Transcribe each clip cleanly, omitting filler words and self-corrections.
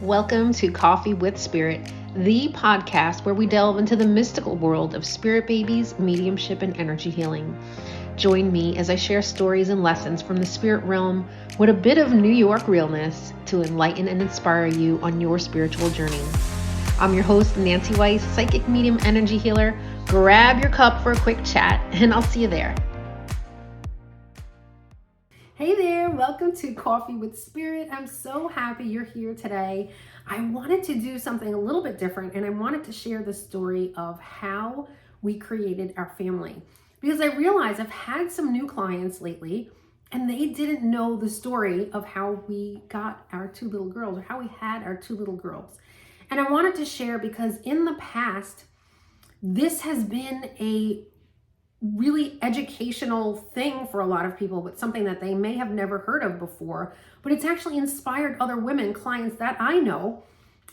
Welcome to Coffee with Spirit, the podcast where we delve into the mystical world of spirit babies, mediumship, and energy healing. Join me as I share stories and lessons from the spirit realm with a bit of New York realness to enlighten and inspire you on your spiritual journey. I'm your host, Nancy Weiss, psychic medium energy healer. Grab your cup for a quick chat, and I'll see you there. Hey there, welcome to Coffee with Spirit. I'm so happy you're here today. I wanted to do something a little bit different, and I wanted to share the story of how we created our family. Because I realized I've had some new clients lately, and they didn't know the story of how we got our two little girls, or how we had our two little girls. And I wanted to share because in the past, this has been a really educational thing for a lot of people, but something that they may have never heard of before, but it's actually inspired other women, clients that I know,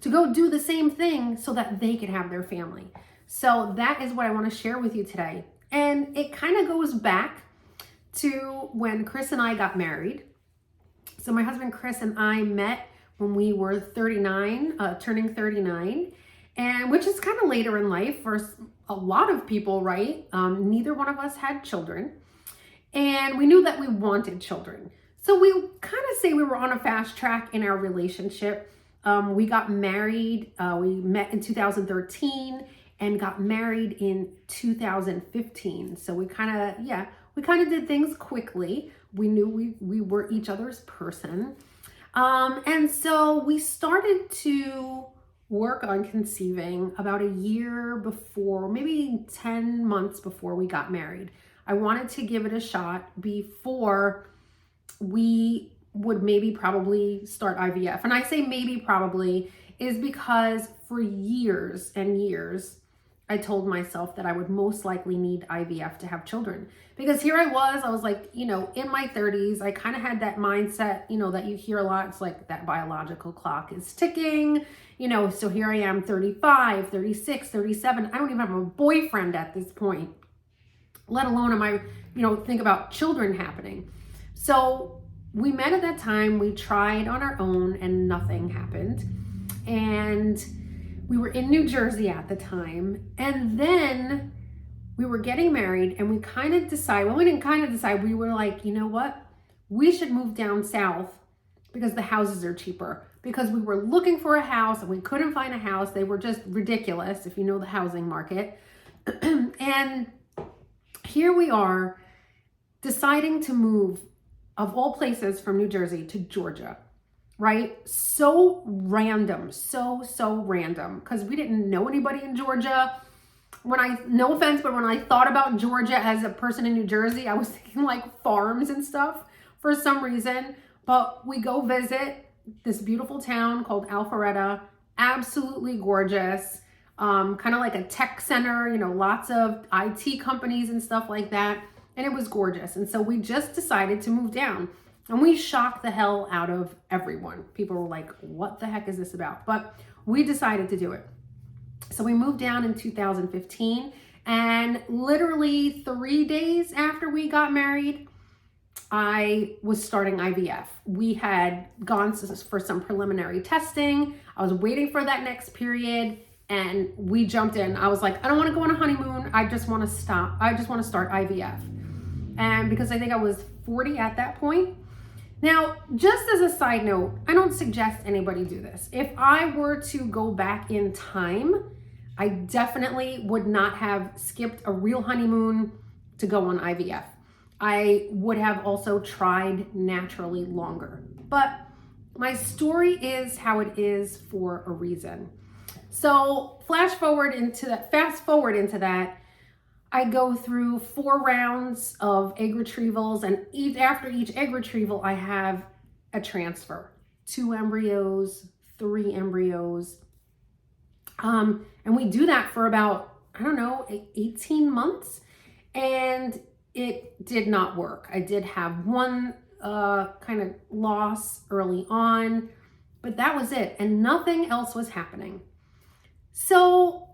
to go do the same thing so that they could have their family. So that is what I want to share with you today. And it kind of goes back to when Chris and I got married. So my husband Chris and I met when we were 39, turning 39, and which is kind of later in life for a lot of people, right? Neither one of us had children, and we knew that we wanted children. So we kind of say we were on a fast track in our relationship. We got married, we met in 2013 and got married in 2015. So we kind of did things quickly. We knew we were each other's person. And so we started to work on conceiving about a year before, maybe 10 months before we got married. I wanted to give it a shot before we would maybe probably start IVF. And I say maybe probably is because for years and years, I told myself that I would most likely need IVF to have children. Because here I was like, in my 30s, I kind of had that mindset, that you hear a lot. It's like that biological clock is ticking, so here I am 35, 36, 37. I don't even have a boyfriend at this point, let alone am I, think about children happening. So we met at that time, we tried on our own and nothing happened. And we were in New Jersey at the time. And then we were getting married and we kind of decided, we didn't kind of decide, we were like, you know what? We should move down south because the houses are cheaper. Because we were looking for a house and we couldn't find a house. They were just ridiculous if you know the housing market. And here we are deciding to move, of all places, from New Jersey to Georgia. Right? So random, so random, because we didn't know anybody in Georgia. No offense, but when I thought about Georgia as a person in New Jersey, I was thinking like farms and stuff for some reason. But we go visit this beautiful town called Alpharetta, absolutely gorgeous, kind of like a tech center, lots of IT companies and stuff like that. And it was gorgeous. And so we just decided to move down. And we shocked the hell out of everyone. People were like, what the heck is this about? But we decided to do it. So we moved down in 2015, and literally 3 days after we got married, I was starting IVF. We had gone for some preliminary testing. I was waiting for that next period, and we jumped in. I was like, I don't want to go on a honeymoon. I just want to stop. I just want to start IVF. And because I think I was 40 at that point. Now, just as a side note, I don't suggest anybody do this. If I were to go back in time, I definitely would not have skipped a real honeymoon to go on IVF. I would have also tried naturally longer. But my story is how it is for a reason. So fast forward into that, I go through 4 rounds of egg retrievals, and after each egg retrieval, I have a transfer. 2 embryos, 3 embryos. And we do that for about, 18 months, and it did not work. I did have one kind of loss early on, but that was it, and nothing else was happening. So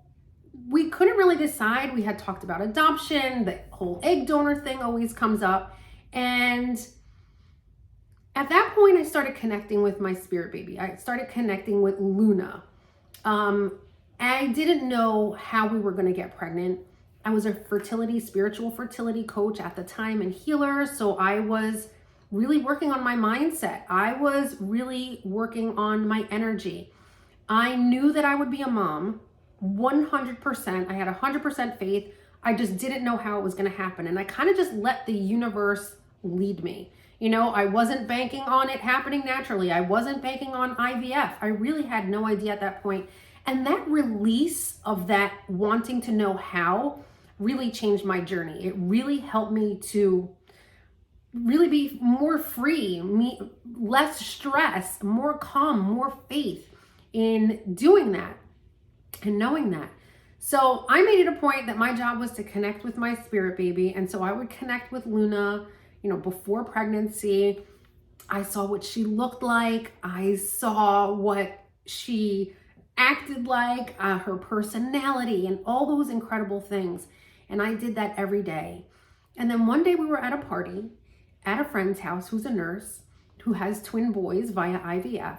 we couldn't really decide. We had talked about adoption. The whole egg donor thing always comes up. And At that point, I started connecting with my spirit baby. I started connecting with Luna. I didn't know how we were going to get pregnant. I was a spiritual fertility coach at the time and healer. So I was really working on my mindset. I was really working on my energy. I knew that I would be a mom 100%. I had 100% faith. I just didn't know how it was going to happen. And I kind of just let the universe lead me. I wasn't banking on it happening naturally. I wasn't banking on IVF. I really had no idea at that point. And that release of that wanting to know how really changed my journey. It really helped me to really be more free, less stress, more calm, more faith in doing that and knowing that. So I made it a point that my job was to connect with my spirit baby. And so I would connect with Luna, before pregnancy. I saw what she looked like. I saw what she acted like, her personality, and all those incredible things. And I did that every day. And then one day we were at a party at a friend's house who's a nurse who has twin boys via IVF.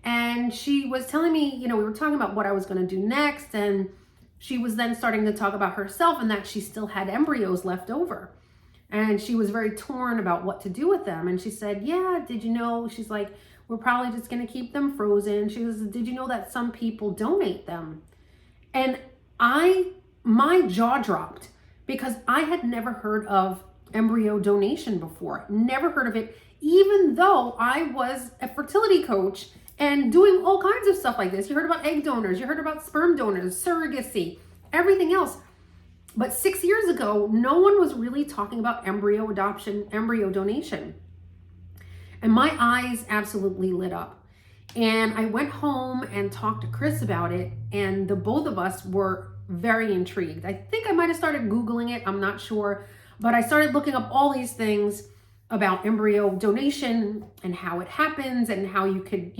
And she was telling me, we were talking about what I was going to do next. And she was then starting to talk about herself and that she still had embryos left over. And she was very torn about what to do with them. And she said, yeah, did you know? She's like, we're probably just going to keep them frozen. She was, did you know that some people donate them? And my jaw dropped because I had never heard of embryo donation before. Never heard of it, even though I was a fertility coach and doing all kinds of stuff like this. You heard about egg donors, you heard about sperm donors, surrogacy, everything else. But 6 years ago, no one was really talking about embryo adoption, embryo donation. And my eyes absolutely lit up. And I went home and talked to Chris about it. And the both of us were very intrigued. I think I might have started Googling it. I'm not sure. But I started looking up all these things about embryo donation and how it happens and how you could,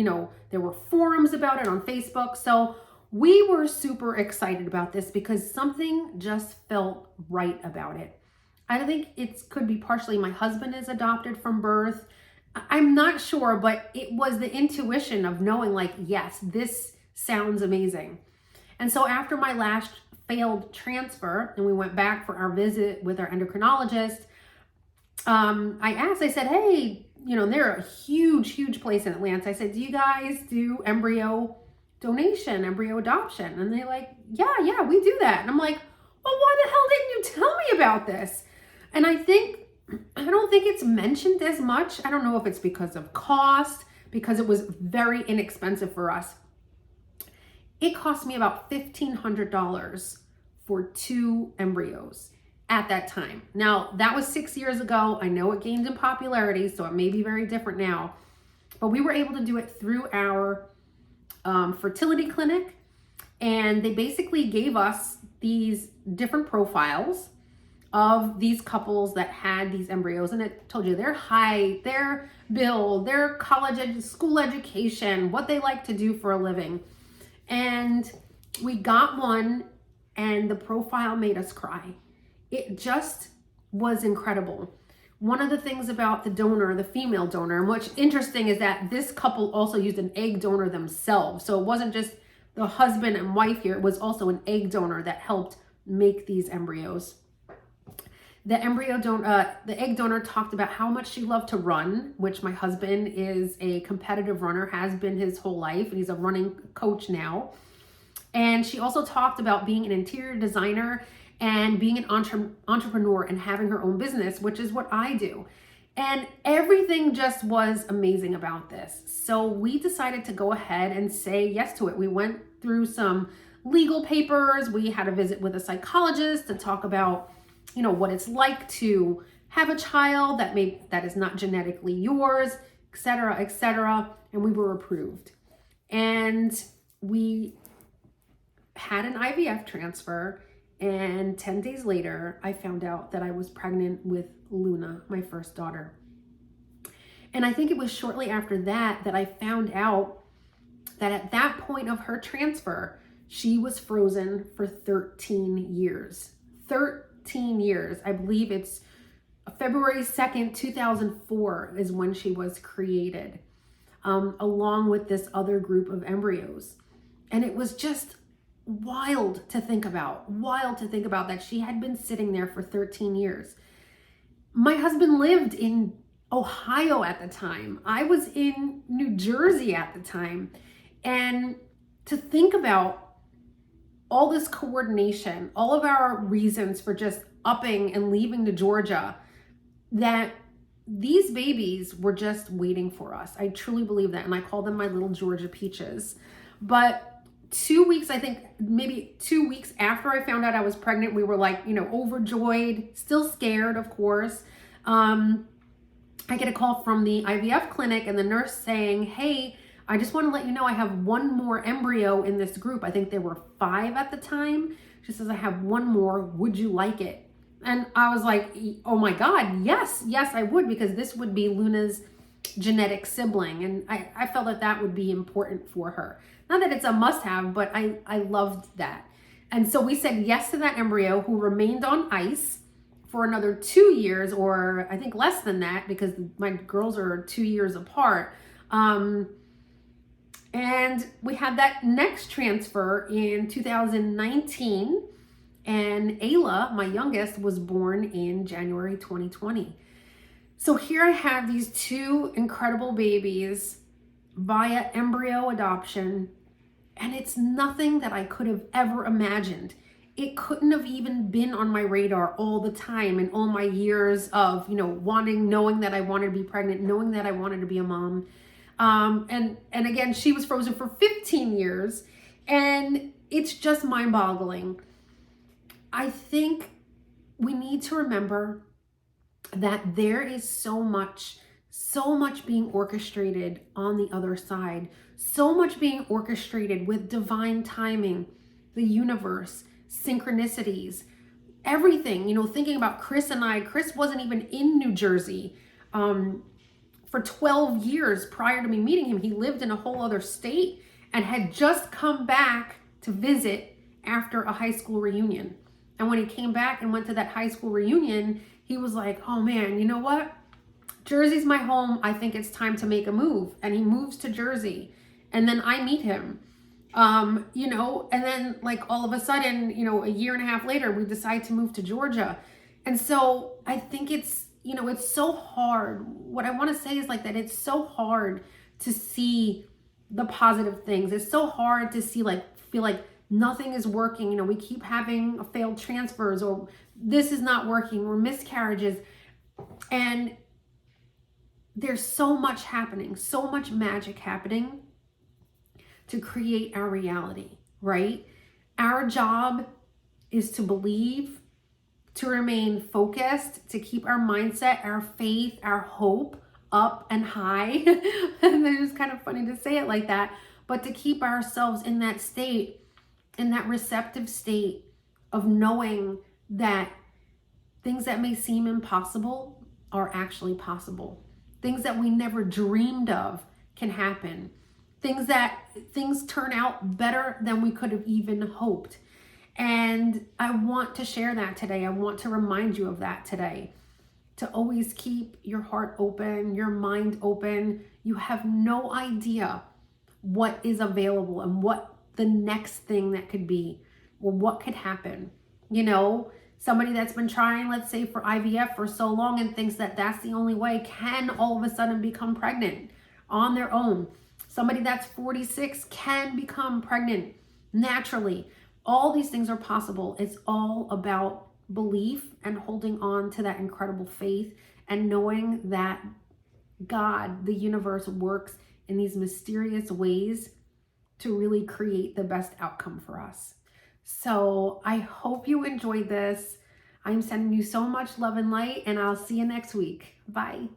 there were forums about it on Facebook. So we were super excited about this because something just felt right about it. I think it could be partially my husband is adopted from birth. I'm not sure, but it was the intuition of knowing like, yes, this sounds amazing. And so after my last failed transfer and we went back for our visit with our endocrinologist, I said, hey, they're a huge place in Atlanta. I said, do you guys do embryo donation, embryo adoption? And they're like, yeah, we do that. And I'm like, well, why the hell didn't you tell me about this? And I don't think it's mentioned as much. I don't know if it's because of cost, because it was very inexpensive for us. It cost me about $1,500 for 2 embryos at that time. Now, that was 6 years ago. I know it gained in popularity, so it may be very different now. But we were able to do it through our fertility clinic. And they basically gave us these different profiles of these couples that had these embryos. And it told you their height, their build, their school education, what they like to do for a living. And we got one and the profile made us cry. It just was incredible. One of the things about the donor, the female donor, and what's interesting is that this couple also used an egg donor themselves. So it wasn't just the husband and wife here, it was also an egg donor that helped make these embryos. The egg donor talked about how much she loved to run, which my husband is a competitive runner, has been his whole life, and he's a running coach now. And she also talked about being an interior designer and being an entrepreneur and having her own business, which is what I do. And everything just was amazing about this. So we decided to go ahead and say yes to it. We went through some legal papers. We had a visit with a psychologist to talk about what it's like to have a child that is not genetically yours, et cetera, and we were approved. And we had an IVF transfer, and 10 days later, I found out that I was pregnant with Luna, my first daughter. And I think it was shortly after that I found out that at that point of her transfer, she was frozen for 13 years. 13 years. I believe it's February 2nd, 2004 is when she was created, along with this other group of embryos. And it was just wild to think about that she had been sitting there for 13 years. My husband lived in Ohio at the time. I was in New Jersey at the time. And to think about all this coordination, all of our reasons for just upping and leaving to Georgia, that these babies were just waiting for us. I truly believe that. And I call them my little Georgia peaches. But 2 weeks, I think maybe 2 weeks after I found out I was pregnant, we were like, overjoyed, still scared, of course. I get a call from the IVF clinic and the nurse saying, hey, I just want to let you know I have one more embryo in this group. I think there were 5 at the time. She says, I have one more. Would you like it? And I was like, oh my God, yes, I would, because this would be Luna's genetic sibling. And I felt that that would be important for her. Not that it's a must-have, but I loved that. And so we said yes to that embryo, who remained on ice for another 2 years, or I think less than that, because my girls are 2 years apart. And we had that next transfer in 2019, and Ayla, my youngest, was born in January 2020. So here I have these 2 incredible babies via embryo adoption, and it's nothing that I could have ever imagined. It couldn't have even been on my radar all the time in all my years of, knowing that I wanted to be pregnant, knowing that I wanted to be a mom. And again, she was frozen for 15 years, and it's just mind-boggling. I think we need to remember that there is so much being orchestrated on the other side, so much being orchestrated with divine timing, the universe, synchronicities, everything. Thinking about Chris and I, Chris wasn't even in New Jersey for 12 years prior to me meeting him. He lived in a whole other state and had just come back to visit after a high school reunion. And when he came back and went to that high school reunion, he was like, oh man, you know what? Jersey's my home. I think it's time to make a move. And he moves to Jersey. And then I meet him. And then like all of a sudden, a year and a half later, we decide to move to Georgia. And so I think it's so hard. What I want to say is like that it's so hard to see the positive things. It's so hard to see, feel like nothing is working. We keep having failed transfers, or this is not working, or miscarriages. And there's so much happening, so much magic happening to create our reality, right? Our job is to believe, to remain focused, to keep our mindset, our faith, our hope up and high. And it's just kind of funny to say it like that, but to keep ourselves in that state, in that receptive state of knowing that things that may seem impossible are actually possible. Things that we never dreamed of can happen. Things turn out better than we could have even hoped. And I want to share that today. I want to remind you of that today. To always keep your heart open, your mind open. You have no idea what is available and what the next thing that could be, or what could happen. Somebody that's been trying, let's say, for IVF for so long and thinks that that's the only way, can all of a sudden become pregnant on their own. Somebody that's 46 can become pregnant naturally. All these things are possible. It's all about belief and holding on to that incredible faith and knowing that God, the universe, works in these mysterious ways to really create the best outcome for us. So I hope you enjoyed this. I'm sending you so much love and light, and I'll see you next week. Bye.